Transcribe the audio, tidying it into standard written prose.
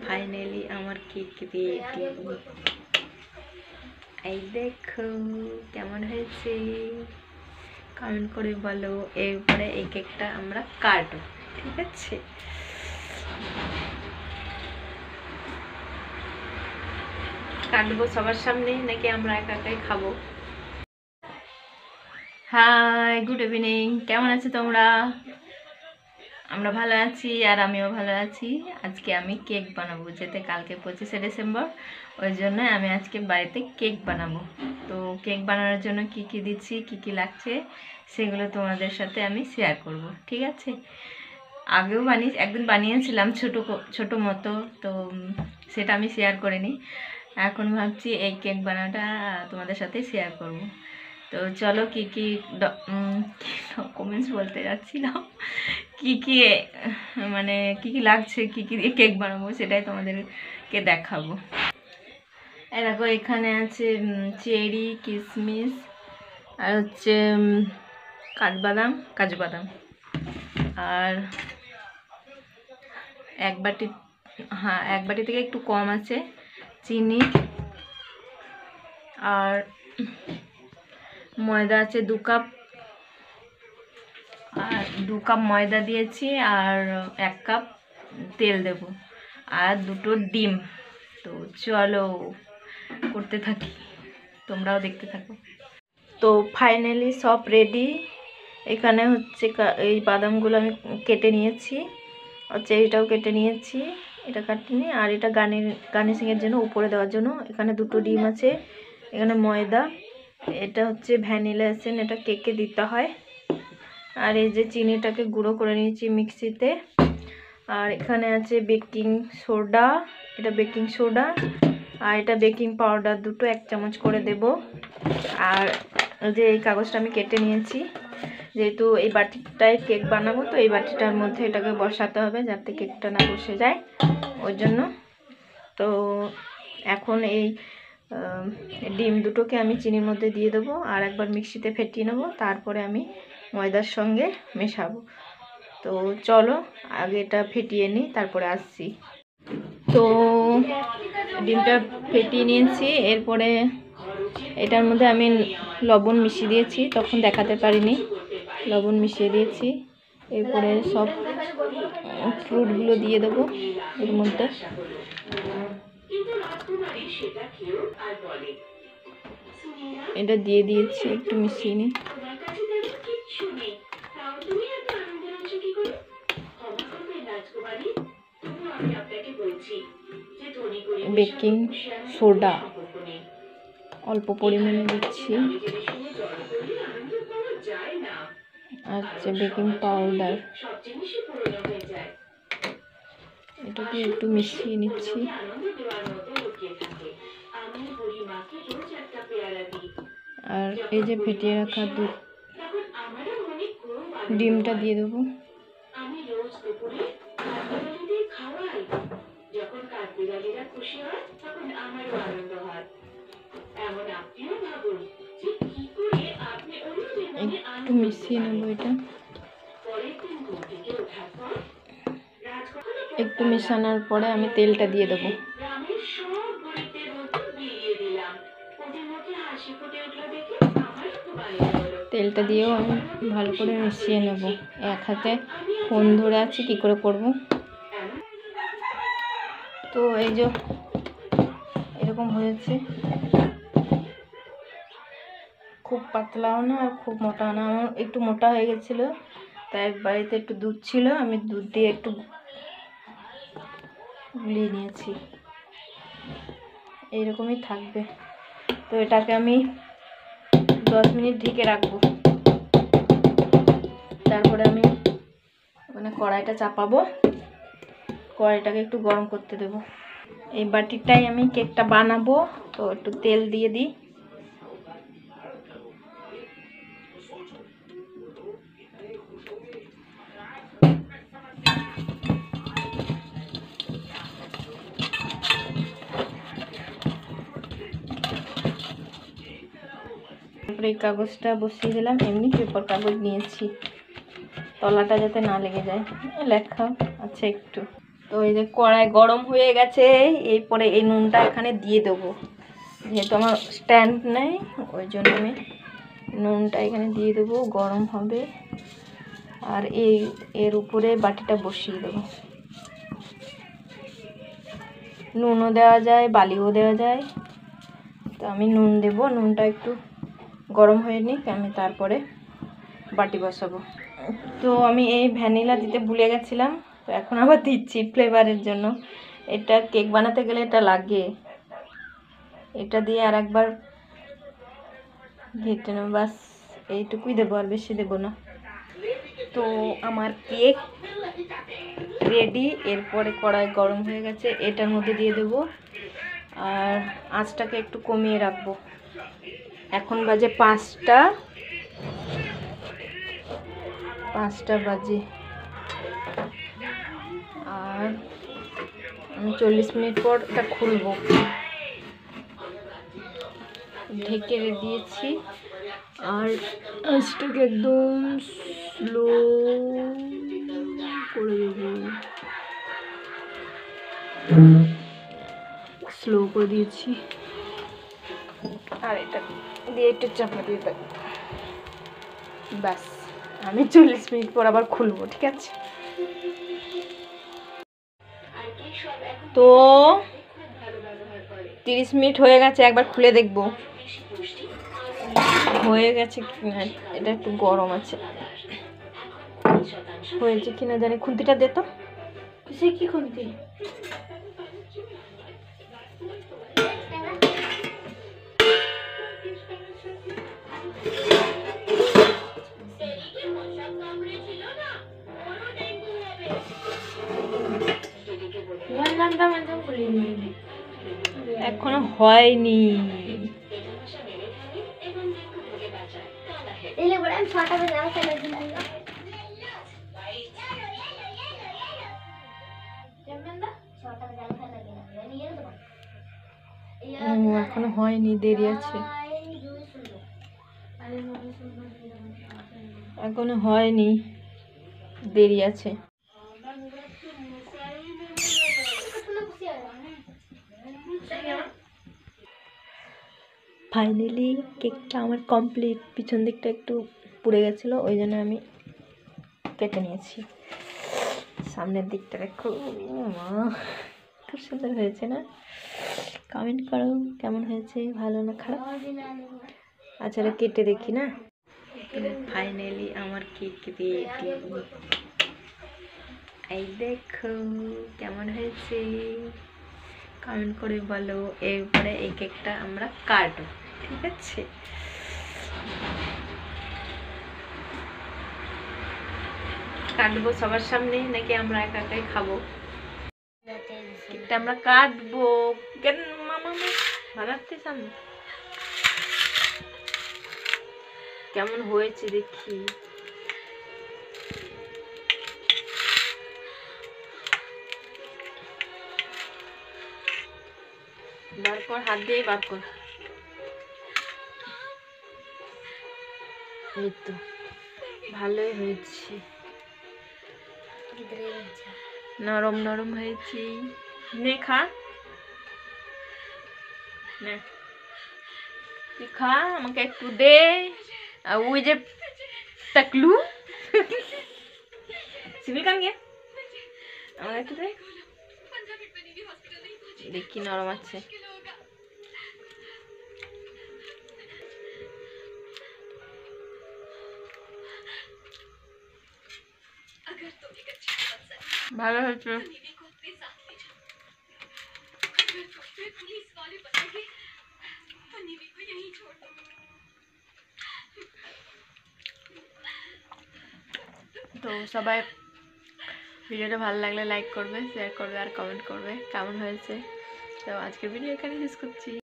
Finally আমার cake ready. এই দেখো কেমন হয়েছে, কমেন্ট করে বলো। এরপরে এই কেকটা আমরা কাটবো, ঠিক আছে? কাটবো সবার সামনে নাকি আমরা একা একাই খাবো? Hi, good evening. কেমন আছো তোমরা? আমরা ভালো আছি, আর আমিও ভালো আছি। আজকে আমি কেক বানাবো, যেতে কালকে 25শে ডিসেম্বর, ওই জন্য আমি আজকে বাড়িতে কেক বানাবো। তো কেক বানানোর জন্য কি কি দিচ্ছি, কি কি লাগছে, সেগুলো তোমাদের সাথে আমি শেয়ার করব, ঠিক আছে? আগেও একদিন বানিয়েছিলাম ছোট মতো, তো সেটা আমি শেয়ার করিনি। এখন ভাবছি এই কেক বানানোটা তোমাদের সাথে শেয়ার করব। তো চলো কি কি ডকুমেন্টস বলতে যাচ্ছিলাম, কি কি মানে কি কি লাগছে, কি কি দিয়ে কেক বানাবো সেটাই তোমাদেরকে দেখাবো। দেখো এখানে আছে চেরি, কিশমিশ, আর হচ্ছে কাজু বাদাম, আর এক বাটি থেকে একটু কম আছে চিনি, আর ময়দা আছে 2 কাপ, আর 2 কাপ ময়দা দিয়েছি, আর 1 কাপ তেল দেব, আর 2টো ডিম। তো চলো করতে থাকি, তোমরাও দেখতে থাকো। তো ফাইনালি সব রেডি। এখানে হচ্ছে এই বাদামগুলো আমি কেটে নিয়েছি, আর চেরিটাও কেটে নিয়েছি, এটা কাটিনি। আর এটা গার্নিশিংয়ের জন্য উপরে দেওয়ার জন্য এখানে 2টো ডিম আছে, এখানে ময়দা, এটা হচ্ছে ভ্যানিলা এসেন্স, এটা কেকে দিতে হয়। আর এই যে চিনিটাকে গুঁড়ো করে নিয়েছি মিক্সিতে। আর এখানে আছে বেকিং সোডা, এটা বেকিং সোডা, আর এটা বেকিং পাউডার, 2টো 1 চামচ করে দেব। আর যে এই কাগজটা আমি কেটে নিয়েছি, যেহেতু এই বাটিটায় কেক বানাবো, তো এই বাটিটার মধ্যে এটাকে বসাতে হবে যাতে কেকটা না বসে যায়, ওই জন্য। তো এখন এই ডিম 2টোকে আমি চিনির মধ্যে দিয়ে দেবো, আর একবার মিক্সিতে ফেটিয়ে নেবো, তারপরে আমি ময়দার সঙ্গে মেশাবো। তো চলো আগে এটা ফেটিয়ে নিই, তারপরে আসছি। তো ডিমটা ফেটিয়ে নিয়েছি, এরপরে এটার মধ্যে আমি লবণ মিশিয়ে দিয়েছি, তখন দেখাতে পারিনি, লবণ মিশিয়ে দিয়েছি। এরপরে সব ফ্রুটগুলো দিয়ে দেবো এর মধ্যে। এটা দিয়ে দিয়েছি, একটু মিশিয়ে নিই। বেকিং সোডা অল্প পরিমাণে দিচ্ছি, আর বেকিং পাউডার, এটাকে একটু মিশিয়ে নিচ্ছি। আর এই যে ফেটিয়ে রাখা ডিমটা দিয়ে দেবো। একটু মিশিয়ে নেবো এটা, একটু মেশানোর পরে আমি তেলটা দিয়ে দেবো। তেলটা দিয়েও আমি ভালো করে মিশিয়ে নেব। এক হাতে ফোন ধরে আছি, কি করে করব। তো এই যে এরকম হয়েছে, খুব পাতলাও না আর খুব মোটা না, আমার একটু মোটা হয়ে গেছিলো, তাই বাড়িতে একটু দুধ ছিল, আমি দুধ দিয়ে একটু গুলিয়ে নিয়েছি। এইরকমই থাকবে। তো এটাকে আমি 10 মিনিট ঢেকে রাখবো, তারপরে আমি কড়াইটা চাপাবো, কড়াইটাকে একটু গরম করতে দেবো। এই বাটিটাই আমি কেকটা বানাবো, তো একটু তেল দিয়ে দিই। তারপরে এই কাগজটা বসিয়ে দিলাম, এমনি পেপার কাগজ নিয়েছি, তলাটা যাতে না লেগে যায়, লেখা আছে একটু। তো এই যে কড়াই গরম হয়ে গেছে, এরপরে এই নুনটা এখানে দিয়ে দেবো। যেহেতু আমার স্ট্যান্ড নেই ওই জন্য আমি নুনটা এখানে দিয়ে দেবো, গরম হবে। আর এর উপরে বাটিটা বসিয়ে দেবো। নুনও দেওয়া যায়, বালিও দেওয়া যায়, তো আমি নুন দেব। নুনটা একটু গরম হয়ে নিক, আমি তারপরে বাটি বসাবো। তো আমি এই ভ্যানিলা দিতে ভুলে গেছিলাম, তো এখন আবার দিচ্ছি ফ্লেভারের জন্য। এটা কেক বানাতে গেলে এটা লাগে, এটা দিয়ে আর একবার ঘেটে নেব, বাস এইটুকুই দেবো, আর বেশি দেবো না। তো আমার কেক রেডি। এরপরে কড়াই গরম হয়ে গেছে, এটার মধ্যে দিয়ে দেবো, আর আঁচটাকে একটু কমিয়ে রাখবো। এখন বাজে 5টা বাজে, আর আমি 40 মিনিট পর এটা খুলবো। ঢেকে দিয়েছি, আর আঁচটাকে একদম স্লো করে দেবো, স্লো করে দিয়েছি। আর এটা দিয়ে একটু চাপা দিয়ে দেবো, ব্যাস। আমি 40 মিনিট পর আবার খুলবো, ঠিক আছে? তো 30 মিনিট হয়ে গেছে, একবার খুলে দেখবো হয়ে গেছে কিনা। এটা একটু গরম আছে, হয়েছে কিনা জানি। খুন্তিটা দে তো। কিসে কি খুন্তি? এখনো হয়নি। এখনো হয়নি, দেরি আছে, এখনো হয়নি, দেরি আছে। ফাইনালি কেকটা আমার কমপ্লিট। পিছন দিকটা একটু পুড়ে গেছিলো, ওই জন্য আমি কেটে নিয়েছি। সামনের দিকটা দেখো, মা খুব সুন্দর হয়েছে না? কমেন্ট করো কেমন হয়েছে, ভালো না খারাপ। আচ্ছা, এটা কেটে দেখি না। ফাইনালি আমার কেক রেডি। এই দেখো কেমন হয়েছে, কমেন্ট করে বলো। এরপরে এই কেকটা আমরা কাটবো, ঠিক আছে? কাটবো সবার সামনে, নাকি আমরা একা একাই খাবো? কেকটা আমরা কাটবো। কেন মামা বানাতে সামনে কেমন হয়েছে দেখি। বার কর, হাত দিয়ে বার কর। এই তো ভালোই হয়েছে, নরম নরম হয়েছে। নে খা, নে তুই খা, আমাকে একটু দে। ওই যে টাকলু সিভিল কান গিয়ে আমাকে একটু দে, দেখি নরম আছে। ভালো হয়েছে। তো সবাই ভিডিওটা ভালো লাগলে লাইক করবে, শেয়ার করবে, আর কমেন্ট করবে কেমন হয়েছে। তো আজকের ভিডিও এখানে শেষ করছি।